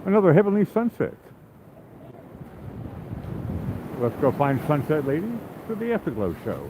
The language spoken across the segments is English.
another heavenly sunset. Let's go find Sunset Lady for the Afterglow Show.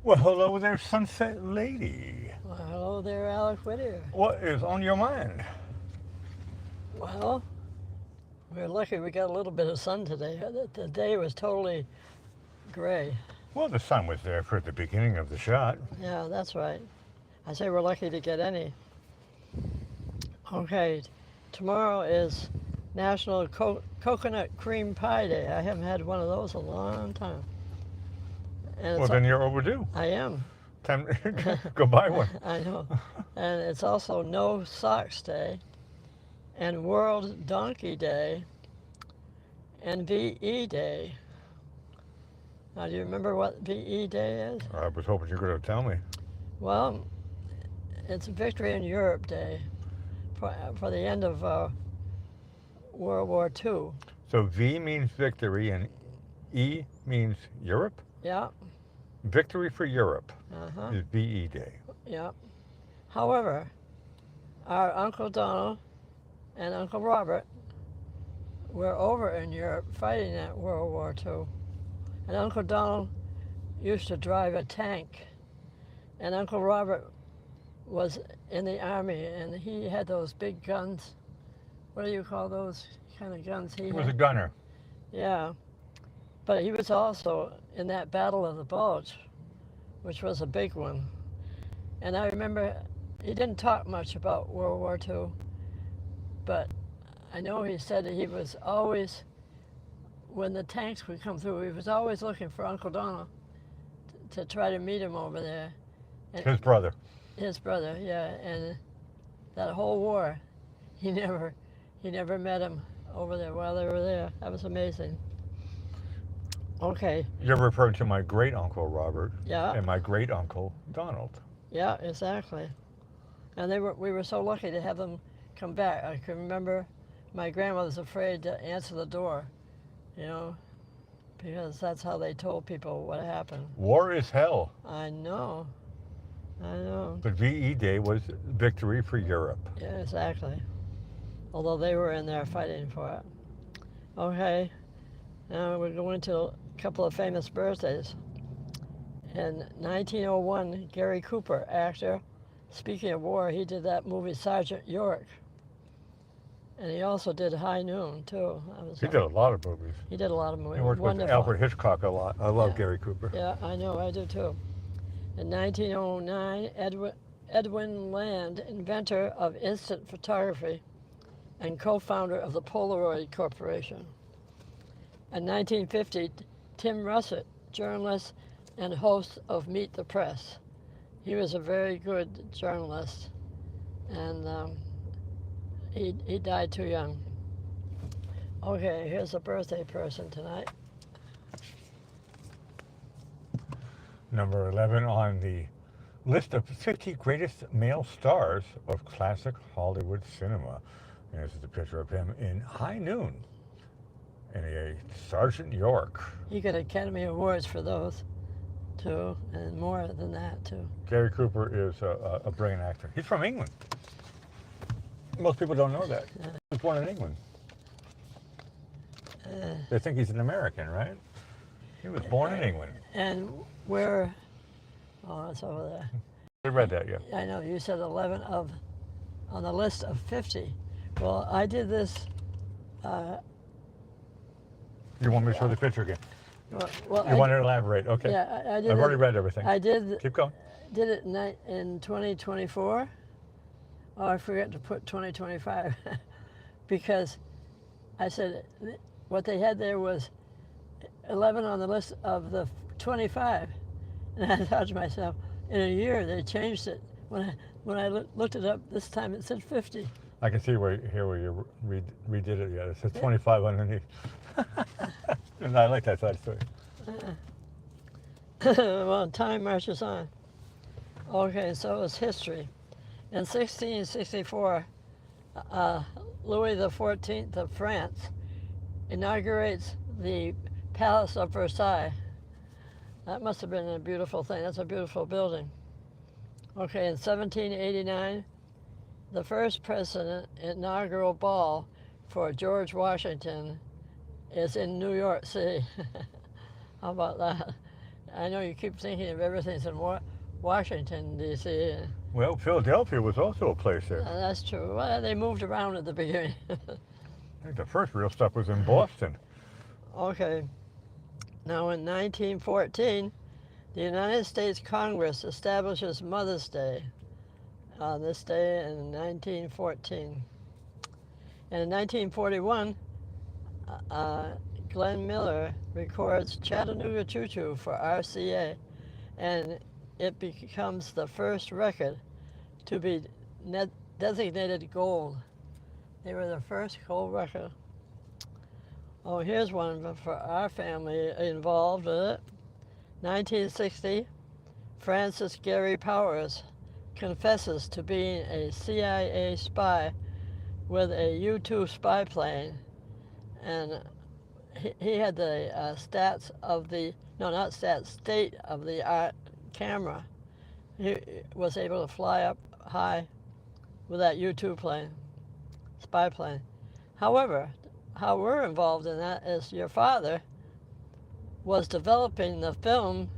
Well, hello there, Sunset Lady. Well, hello there, Alex Whittier. What is on your mind? Well, we're lucky we got a little bit of sun today. The day was totally gray. Well, the sun was there for the beginning of the shot. Yeah, that's right. I say we're lucky to get any. Okay, tomorrow is National Coconut Cream Pie Day. I haven't had one of those in a long time. And Well, then you're overdue. I am. Time go buy one. I know. And it's also No Socks Day, and World Donkey Day, and VE Day. Now, do you remember what VE Day is? I was hoping you were going to tell me. Well, it's Victory in Europe Day for the end of World War II. So V means victory and E means Europe? Yeah. Victory for Europe Uh-huh. is VE Day. Yeah. However, our Uncle Donald and Uncle Robert were over in Europe fighting at World War II. And Uncle Donald used to drive a tank. And Uncle Robert was in the army, and he had those big guns. What do you call those kind of guns he was had? a gunner. Yeah. But he was also in that Battle of the Bulge, which was a big one. And I remember he didn't talk much about World War II, but I know he said that he was always, when the tanks would come through, he was always looking for Uncle Donald to try to meet him over there. And His brother. His brother, yeah. And that whole war, he never met him over there while they were there. That was amazing. Okay. You're referring to my great uncle Robert Yeah. and my great uncle Donald. Yeah. Exactly. And we were so lucky to have them come back. I can remember my grandmother was afraid to answer the door, you know, because that's how they told people what happened. War is hell. I know. I know. But VE Day was victory for Europe. Yeah, exactly. Although they were in there fighting for it. Okay. Now we're going to a couple of famous birthdays. In 1901, Gary Cooper, actor. Speaking of war, he did that movie Sergeant York. And he also did High Noon, too. He did a lot of movies. He did a lot of movies. He worked with Alfred Hitchcock a lot. I love Gary Cooper. Yeah, I know, I do too. In 1909, Edwin Land, inventor of instant photography and co-founder of the Polaroid Corporation. In 1950, Tim Russert, journalist and host of Meet the Press. He was a very good journalist, and he died too young. Okay, here's a birthday person tonight. Number 11 on the list of 50 greatest male stars of classic Hollywood cinema. And this is a picture of him in High Noon in a Sergeant York. He got Academy Awards for those, too, and more than that, too. Gary Cooper is a brilliant actor. He's from England. Most people don't know that. He was born in England. They think he's an American, right? He was born in England. And where? Oh, it's over there. I read that, yeah. I know, you said 11 on the list of 50. Well, I did this. You want me to show the picture again? Well, you want to elaborate? Okay. Yeah, I did. I've already read everything. I did. Keep going. Did it in 2024. Oh, I forgot to put 2025 because I said what they had there was 11 on the list of the 25, and I thought to myself, in a year they changed it. When I looked it up this time, it said 50. I can see where you redid it. Yeah, it says 25 underneath. And I like that side story. Well, time marches on. Okay, so it's history. In 1664, Louis XIV of France inaugurates the Palace of Versailles. That must have been a beautiful thing. That's a beautiful building. Okay, in 1789, the first president inaugural ball for George Washington is in New York City. How about that? I know you keep thinking of everything's in Washington, D.C. Well, Philadelphia was also a place there. That's true. Well, they moved around at the beginning. I think the first real stuff was in Boston. Okay. Now, in 1914, the United States Congress establishes Mother's Day on this day in 1914. And in 1941, Glenn Miller records Chattanooga Choo Choo for RCA, and it becomes the first record to be designated gold. They were the first gold record. Oh, here's one for our family involved with it. 1960, Francis Gary Powers confesses to being a CIA spy with a U-2 spy plane, and he had the stats of the, no, not stats, state of the art camera. He was able to fly up high with that U-2 plane, spy plane. However, how we're involved in that is your father was developing the film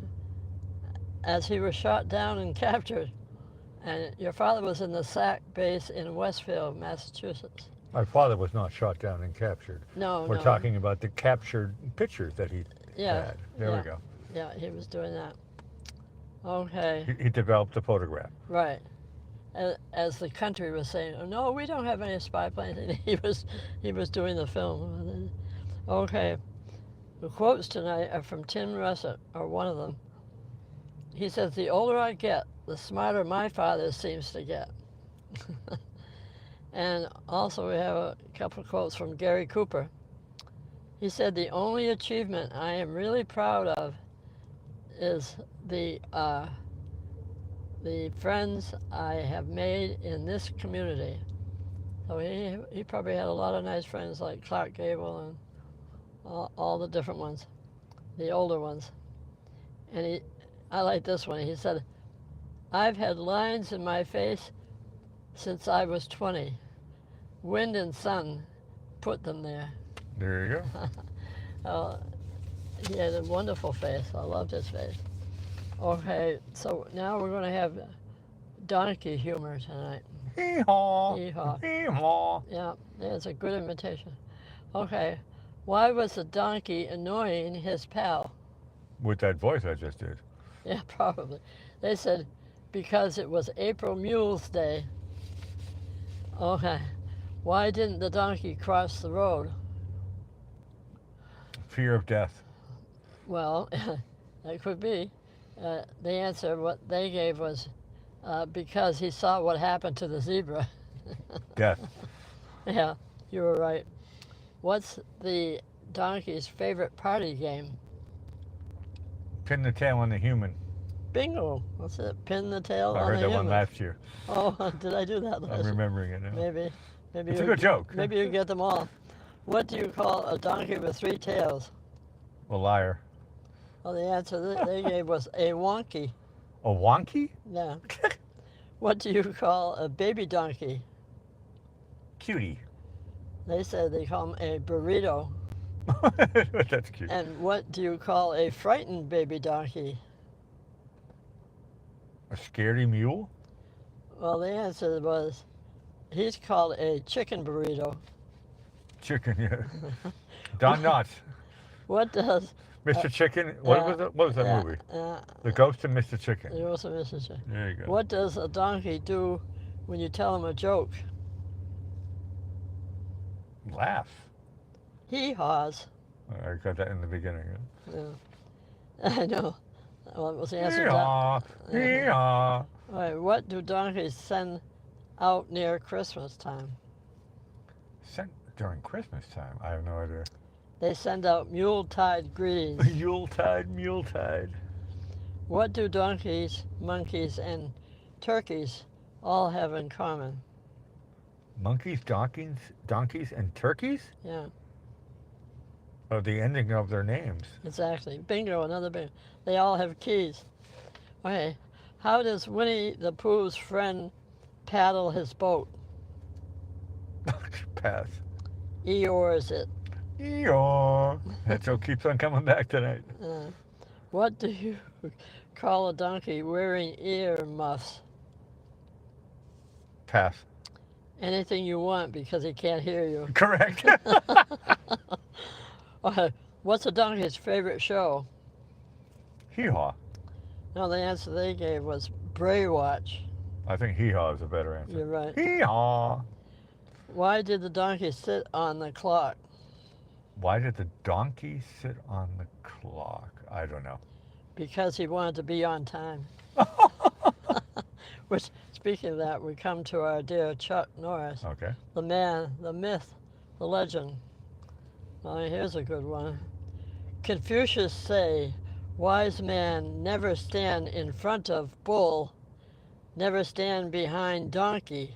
as he was shot down and captured. And your father was in the SAC base in Westfield, Massachusetts. My father was not shot down and captured. No, We're talking about the captured pictures that he had. There we go. Yeah, he was doing that. Okay. He developed the photograph. Right. As the country was saying, oh, no, we don't have any spy planes. And he was doing the film. Okay. The quotes tonight are from Tim Russert, or one of them. He says, the older I get, the smarter my father seems to get. And also we have a couple of quotes from Gary Cooper. He said the only achievement I am really proud of is the friends I have made in this community. So he probably had a lot of nice friends like Clark Gable and all the different ones, the older ones. And I like this one. He said, I've had lines in my face since I was 20. Wind and sun put them there. There you go. He had a wonderful face. I loved his face. Okay, so now we're going to have donkey humor tonight. Hee-haw. Hee-haw. Hee-haw. Yeah, that's a good imitation. Okay, why was the donkey annoying his pal? With that voice I just did. Yeah, probably. They said because it was April Mule's Day. Okay, why didn't the donkey cross the road? Fear of death. Well, that could be. The answer, what they gave was because he saw what happened to the zebra. Death. Yeah, you were right. What's the donkey's favorite party game? Pin the tail on the human. Bingo. What's it? Pin the tail I on heard the that human. one last year. Oh, did I do that last I'm year? remembering it now. Maybe It's a good joke. Maybe you get them all. What do you call a donkey with 3 tails? A liar. Well, the answer they gave was a wonky. A wonky? Yeah. What do you call a baby donkey? Cutie. They said they call him a burrito. That's cute. And what do you call a frightened baby donkey? A scaredy mule? Well, the answer was he's called a chicken burrito. Chicken, yeah. Don Knotts. What does Mr. Chicken. What was that movie? The Ghost of Mr. Chicken. You also missed it. There you go. What does a donkey do when you tell him a joke? Laugh. He haws. I got that in the beginning. Yeah. I know. Well, was the answer? Hee-haw. Hee-haw. All right. What do donkeys send out near Christmas time? Sent during Christmas time. I have no idea. They send out Yuletide greetings. Yuletide. What do donkeys, monkeys, and turkeys all have in common? Monkeys, donkeys, and turkeys? Yeah, Oh, the ending of their names. exactly. Bingo, another bingo. They all have keys. Okay, how does Winnie the Pooh's friend paddle his boat? Pass. Eeyores it. Eeyore. That joke keeps on coming back tonight. What do you call a donkey wearing ear muffs? Pass. Anything you want because he can't hear you. Correct. What's a donkey's favorite show? Hee-haw. No, the answer they gave was Braywatch. I think hee-haw is a better answer. You're right. Hee-haw. Why did the donkey sit on the clock? Why did the donkey sit on the clock? I don't know. Because he wanted to be on time. Which, speaking of that, we come to our dear Chuck Norris. Okay. The man, the myth, the legend. Well, here's a good one. Confucius say, wise man never stand in front of bull, never stand behind donkey,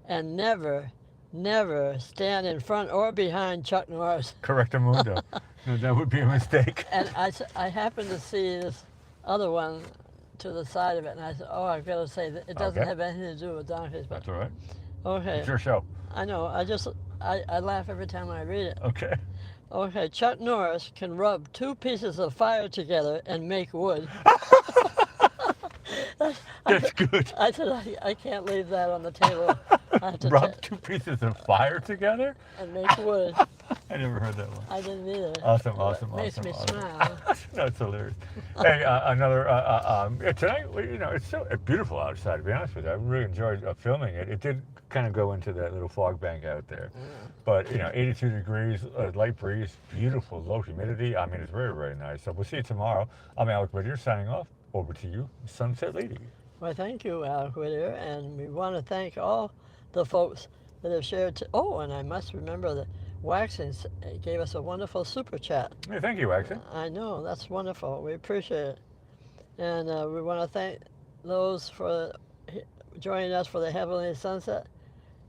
and never stand in front or behind Chuck Norris. Correctamundo. No, that would be a mistake. And I happened to see this other one to the side of it, and I said, oh, I've got to say that it doesn't have anything to do with donkeys. But That's all right. okay. It's your show. I know. I laugh every time I read it. Okay. Okay, Chuck Norris can rub 2 pieces of fire together and make wood. That's good. I said, I can't leave that on the table. I have to Rub 2 pieces of fire together? and make wood. I never heard that one. I didn't either. Awesome. Makes me awesome. smile. That's hilarious. Hey, another, tonight, it's so beautiful outside, to be honest with you. I really enjoyed filming it. It did kind of go into that little fog bank out there. But, 82 degrees, light breeze, beautiful, low humidity. I mean, it's very, very nice. So we'll see you tomorrow. I'm Alec Whittier signing off. Over to you, Sunset Lady. Well, thank you, Alec Whittier, and we want to thank all the folks that have shared. Oh, and I must remember that Waxing gave us a wonderful super chat. Hey, thank you, Waxon. I know, that's wonderful. We appreciate it. And we want to thank those for joining us for the Heavenly Sunset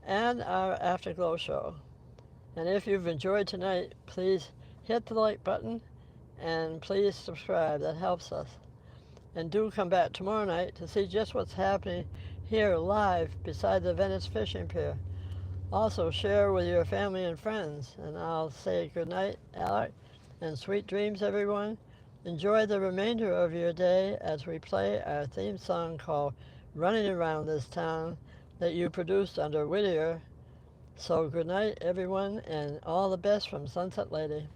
and our Afterglow Show. And if you've enjoyed tonight, please hit the like button and please subscribe. That helps us. And do come back tomorrow night to see just what's happening here live beside the Venice Fishing Pier. Also share with your family and friends. And I'll say good night, Alec, and sweet dreams, everyone. Enjoy the remainder of your day as we play our theme song called Running Around This Town that you produced under Whittier. So good night, everyone, and all the best from Sunset Lady.